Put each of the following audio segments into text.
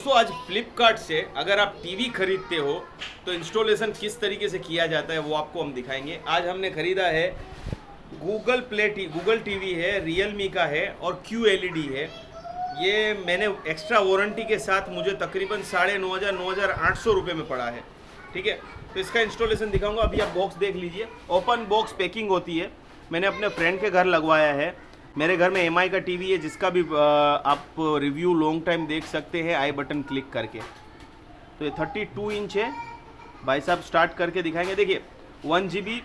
तो आज फ्लिपकार्ट से अगर आप टीवी खरीदते हो तो इंस्टॉलेशन किस तरीके से किया जाता है वो आपको हम दिखाएंगे। आज हमने खरीदा है गूगल टीवी है, रियलमी का है और QLED है। ये मैंने एक्स्ट्रा वारंटी के साथ मुझे तकरीबन 9,500 9,800 रुपये में पड़ा है। ठीक है, तो इसका इंस्टॉलेशन दिखाऊंगा। अभी आप बॉक्स देख लीजिए, ओपन बॉक्स पैकिंग होती है। मैंने अपने फ्रेंड के घर लगवाया है। मेरे घर में MI का टीवी है जिसका भी आप रिव्यू लॉन्ग टाइम देख सकते हैं आई बटन क्लिक करके। तो ये 32 इंच है। भाई साहब स्टार्ट करके दिखाएंगे। देखिए 1 GB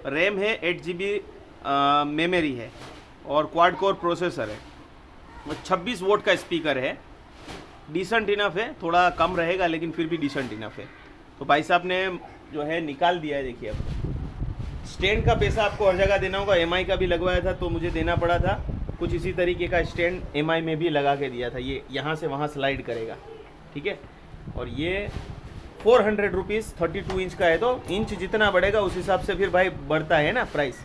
रैम है, 8 GB मेमोरी है और क्वाड कोर प्रोसेसर है। 26 वोट का स्पीकर है। डिसेंट इनफ है, थोड़ा कम रहेगा लेकिन फिर भी डिसेंट इनफ है। तो भाई साहब ने जो है निकाल दिया है। देखिए अब स्टैंड का पैसा आपको हर जगह देना होगा। MI का भी लगवाया था तो मुझे देना पड़ा था। कुछ इसी तरीके का स्टैंड MI में भी लगा के दिया था। ये यहाँ से वहाँ स्लाइड करेगा, ठीक है। और ये 400 रुपीज़ 32 इंच का है। तो इंच जितना बढ़ेगा उस हिसाब से फिर भाई बढ़ता है ना प्राइस।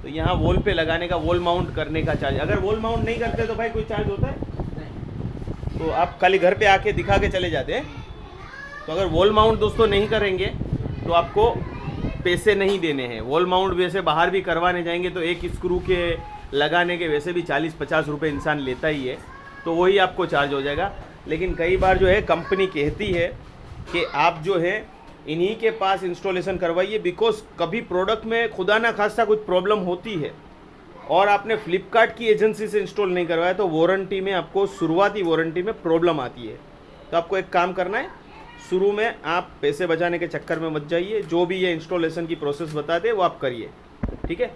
तो यहाँ वॉल पे लगाने का, वॉल माउंट करने का चार्ज। अगर वॉल माउंट नहीं करते तो भाई कोई चार्ज होता है? नहीं। तो आप खाली घर पे आके दिखा के चले जाते हैं। तो अगर वॉल माउंट दोस्तों नहीं करेंगे तो आपको पैसे नहीं देने हैं। वॉल माउंट वैसे बाहर भी करवाने जाएंगे तो एक स्क्रू के लगाने के वैसे भी 40-50 रुपये इंसान लेता ही है, तो वही आपको चार्ज हो जाएगा। लेकिन कई बार जो है कंपनी कहती है कि आप जो है इन्हीं के पास इंस्टॉलेशन करवाइए, बिकॉज कभी प्रोडक्ट में खुदा ना खास्ता कुछ प्रॉब्लम होती है और आपने फ्लिपकार्ट की एजेंसी से इंस्टॉल नहीं करवाया तो वारंटी में आपको, शुरुआती वारंटी में प्रॉब्लम आती है। तो आपको एक काम करना है, शुरू में आप पैसे बचाने के चक्कर में मत जाइए। जो भी ये इंस्टॉलेशन की प्रोसेस बता दे वो आप करिए, ठीक है।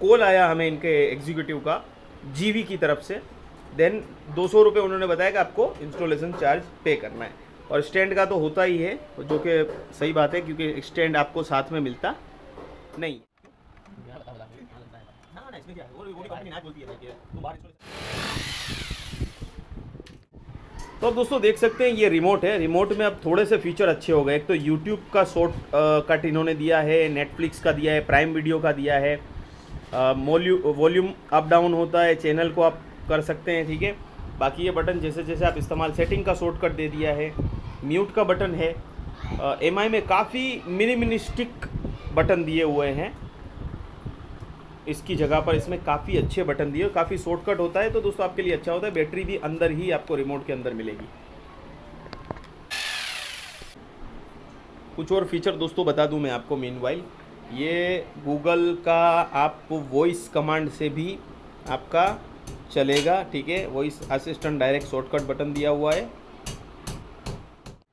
कॉल आया हमें इनके एग्जीक्यूटिव का GV की तरफ से। देन 200 रुपये उन्होंने बताया कि आपको इंस्टॉलेशन चार्ज पे करना है। और स्टैंड का तो होता ही है, जो कि सही बात है क्योंकि स्टैंड आपको साथ में मिलता नहीं। तो अब दोस्तों देख सकते हैं ये रिमोट है। रिमोट में अब थोड़े से फीचर अच्छे हो गए। एक तो यूट्यूब का शॉर्ट कट इन्होंने दिया है, नेटफ्लिक्स का दिया है, प्राइम वीडियो का दिया है, वॉल्यूम अप डाउन होता है, चैनल को आप कर सकते हैं, ठीक है। बाकी ये बटन जैसे जैसे आप इस्तेमाल, सेटिंग का शॉर्टकट दे दिया है, म्यूट का बटन है। MI में काफ़ी मिनिमलिस्टिक बटन दिए हुए हैं। इसकी जगह पर इसमें काफ़ी अच्छे बटन दिए, काफ़ी शॉर्टकट होता है तो दोस्तों आपके लिए अच्छा होता है। बैटरी भी अंदर ही आपको रिमोट के अंदर मिलेगी। कुछ और फीचर दोस्तों बता दूं मैं आपको। मीनवाइल ये गूगल का आप वॉइस कमांड से भी आपका चलेगा, ठीक है। Voice assistant direct shortcut button दिया हुआ है।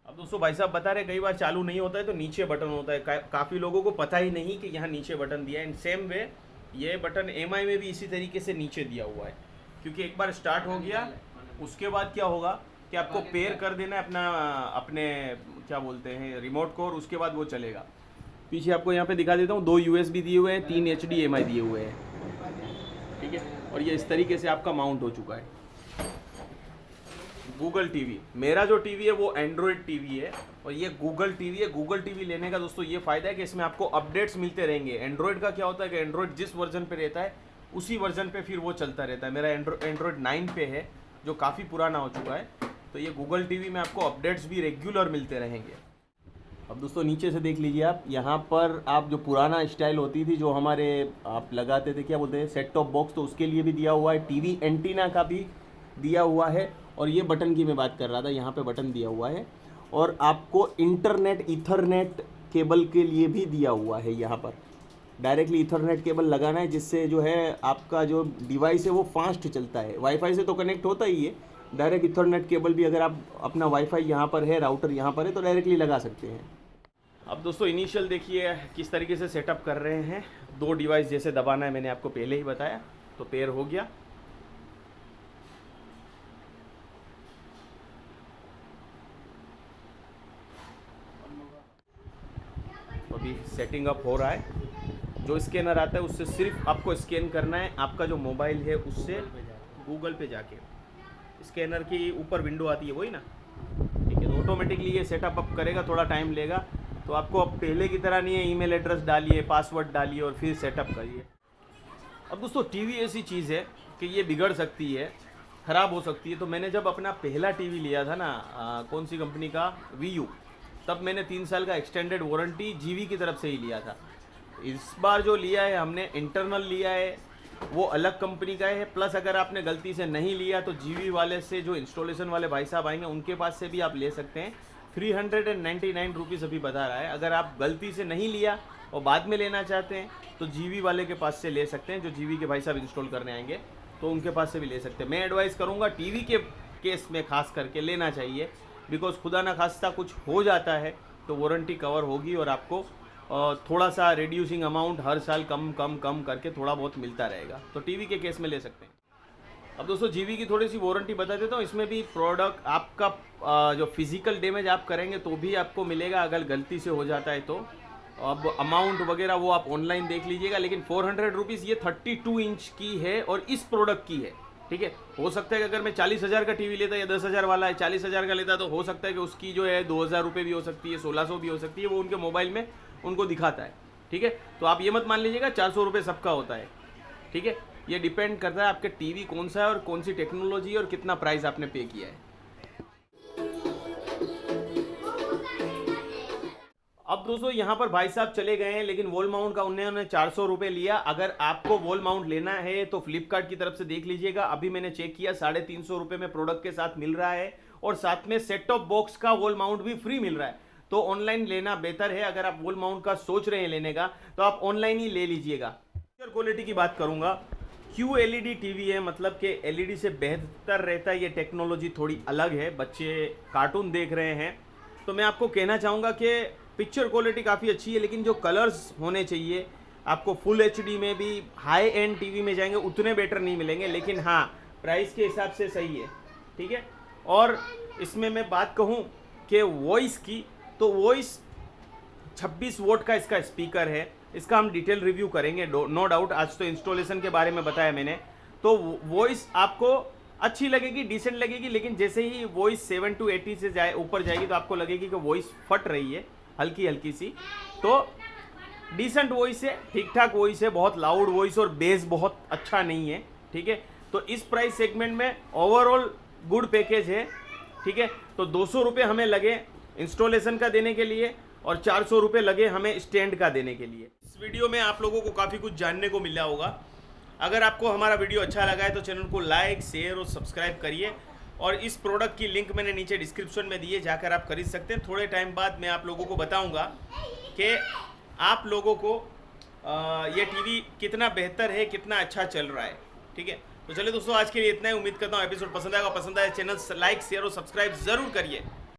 अब दोस्तों भाई साहब बता रहे कई बार चालू नहीं होता है तो नीचे बटन होता है। काफ़ी लोगों को पता ही नहीं कि यहाँ नीचे बटन दिया है। इन सेम वे ये बटन MI में भी इसी तरीके से नीचे दिया हुआ है, क्योंकि एक बार स्टार्ट हो गया उसके बाद क्या होगा कि आपको पेयर कर देना है अपने क्या बोलते हैं रिमोट को, और उसके बाद वो चलेगा। पीछे आपको यहाँ पे दिखा देता हूँ, 2 USB दिए हुए हैं, 3 HDMI दिए हुए हैं, ठीक है। और ये इस तरीके से आपका माउंट हो चुका है। गूगल टीवी, मेरा जो टीवी है वो एंड्रॉयड टीवी है और ये गूगल टीवी है। गूगल टीवी लेने का दोस्तों ये फ़ायदा है कि इसमें आपको अपडेट्स मिलते रहेंगे। एंड्रॉयड का क्या होता है कि एंड्रॉयड जिस वर्जन पे रहता है उसी वर्जन पे फिर वो चलता रहता है। मेरा एंड्रॉयड 9 पे है जो काफ़ी पुराना हो चुका है। तो ये गूगल टीवी में आपको अपडेट्स भी रेगुलर मिलते रहेंगे। अब दोस्तों नीचे से देख लीजिए आप, यहाँ पर आप जो पुराना स्टाइल होती थी जो हमारे आप लगाते थे, क्या बोलते हैं, सेट टॉप बॉक्स, तो उसके लिए भी दिया हुआ है। टीवी एंटीना का भी दिया हुआ है। और ये बटन की मैं बात कर रहा था, यहाँ पे बटन दिया हुआ है। और आपको इंटरनेट ईथरनेट केबल के लिए भी दिया हुआ है। यहाँ पर डायरेक्टली ईथरनेट केबल लगाना है जिससे जो है आपका जो डिवाइस है वो फास्ट चलता है। वाईफाई से तो कनेक्ट होता ही है, डायरेक्ट ईथरनेट केबल भी अगर आप अपना वाईफाई यहाँ पर है, राउटर यहाँ पर है, तो डायरेक्टली लगा सकते हैं। अब दोस्तों इनिशियल देखिए किस तरीके से सेटअप कर रहे हैं। 2 डिवाइस जैसे दबाना है, मैंने आपको पहले ही बताया। तो पेयर हो गया। अभी सेटिंग अप हो रहा है। जो स्कैनर आता है उससे सिर्फ आपको स्कैन करना है। आपका जो मोबाइल है उससे गूगल पे जाके स्कैनर की ऊपर विंडो आती है वही ना, ठीक है। तो ऑटोमेटिकली ये सेटअप अप करेगा, थोड़ा टाइम लेगा। तो आपको अब पहले की तरह नहीं है ईमेल एड्रेस डालिए, पासवर्ड डालिए और फिर सेटअप करिए। अब दोस्तों टीवी ऐसी चीज़ है कि ये बिगड़ सकती है। ख़राब हो सकती है। तो मैंने जब अपना पहला टीवी लिया था ना, कौन सी कंपनी का, वीयू, तब मैंने 3 साल का एक्सटेंडेड वारंटी जीवी की तरफ से ही लिया था। इस बार जो लिया है हमने इंटरनल लिया है, वो अलग कंपनी का है। प्लस अगर आपने गलती से नहीं लिया तो जीवी वाले से, जो इंस्टॉलेशन वाले भाई साहब आएंगे उनके पास से भी आप ले सकते हैं। 399 रुपीज़ अभी बता रहा है। अगर आप गलती से नहीं लिया और बाद में लेना चाहते हैं तो जीवी वाले के पास से ले सकते हैं, जो जीवी के भाई साहब इंस्टॉल करने आएंगे तो उनके पास से भी ले सकते हैं। मैं एडवाइस करूँगा टीवी के केस में खास करके लेना चाहिए, बिकॉज खुदा ना खास्ता कुछ हो जाता है तो वारंटी कवर होगी और आपको थोड़ा सा रिड्यूसिंग अमाउंट हर साल कम कम कम करके थोड़ा बहुत मिलता रहेगा। तो टीवी के केस में ले सकते हैं। अब दोस्तों जीवी की थोड़ी सी वारंटी बता देता हूँ। इसमें भी प्रोडक्ट आपका जो फिजिकल डैमेज आप करेंगे तो भी आपको मिलेगा, अगर गलती से हो जाता है तो। अब अमाउंट वगैरह वो आप ऑनलाइन देख लीजिएगा। लेकिन 400 रुपीज़ ये 32 इंच की है और इस प्रोडक्ट की है, ठीक है। हो सकता है कि अगर मैं 40,000 का टीवी लेता या 10,000 वाला है, 40,000 का लेता तो हो सकता है कि उसकी जो है 2,000 रुपये भी हो सकती है, 1,600 भी हो सकती है। वो उनके मोबाइल में उनको दिखाता है, ठीक है। तो आप ये मत मान लीजिएगा 400 रुपये सबका होता है, ठीक है। ये डिपेंड करता है आपके टीवी कौन सा है और कौन सी टेक्नोलॉजी और कितना प्राइस आपने पे किया है। अब दोस्तों यहाँ पर भाई साहब चले गए हैं, लेकिन वॉल माउंट का उन्होंने 400 रुपये लिया। अगर आपको वॉल माउंट लेना है तो फ्लिपकार्ट की तरफ से देख लीजिएगा। अभी मैंने चेक किया 350 रुपये में प्रोडक्ट के साथ मिल रहा है और साथ में सेट टॉप बॉक्स का वॉल माउंट भी फ्री मिल रहा है। तो ऑनलाइन लेना बेहतर है। अगर आप वॉल माउंट का सोच रहे हैं लेने का तो आप ऑनलाइन ही ले लीजिएगा। पिक्चर क्वालिटी की बात करूंगा, QLED टीवी है, मतलब कि LED से बेहतर रहता है। ये टेक्नोलॉजी थोड़ी अलग है। बच्चे कार्टून देख रहे हैं तो मैं आपको कहना चाहूँगा कि पिक्चर क्वालिटी काफ़ी अच्छी है, लेकिन जो कलर्स होने चाहिए आपको फुल HD में भी, हाई एंड टीवी में जाएंगे उतने बेटर नहीं मिलेंगे। लेकिन हाँ, प्राइस के हिसाब से सही है, ठीक है। और इसमें मैं बात कहूँ कि वॉइस की, तो वॉइस 26 वोट का इसका स्पीकर है। इसका हम डिटेल रिव्यू करेंगे नो डाउट। आज तो इंस्टॉलेशन के बारे में बताया मैंने। तो वॉइस आपको अच्छी लगेगी, डिसेंट लगेगी, लेकिन जैसे ही वॉइस 7 to 80 से ऊपर जाएगी तो आपको लगेगी कि वॉइस फट रही है हल्की हल्की सी। तो डिसेंट वॉइस है, ठीक ठाक वॉइस है, बहुत लाउड वॉइस और बेस बहुत अच्छा नहीं है, ठीक है। तो इस प्राइस सेगमेंट में ओवरऑल गुड पैकेज है, ठीक है। तो 200 रुपये हमें लगे इंस्टॉलेशन का देने के लिए और 400 रुपये लगे हमें स्टैंड का देने के लिए। इस वीडियो में आप लोगों को काफ़ी कुछ जानने को मिला होगा। अगर आपको हमारा वीडियो अच्छा लगा है तो चैनल को लाइक, शेयर और सब्सक्राइब करिए। और इस प्रोडक्ट की लिंक मैंने नीचे डिस्क्रिप्शन में दी है, जाकर आप खरीद सकते हैं। थोड़े टाइम बाद मैं आप लोगों को बताऊंगा कि आप लोगों को ये टीवी कितना बेहतर है, कितना अच्छा चल रहा है, ठीक है। तो चलिए दोस्तों, आज के लिए इतना ही। उम्मीद करता हूँ एपिसोड पसंद आएगा। पसंद आए चैनल लाइक, शेयर और सब्सक्राइब ज़रूर करिए।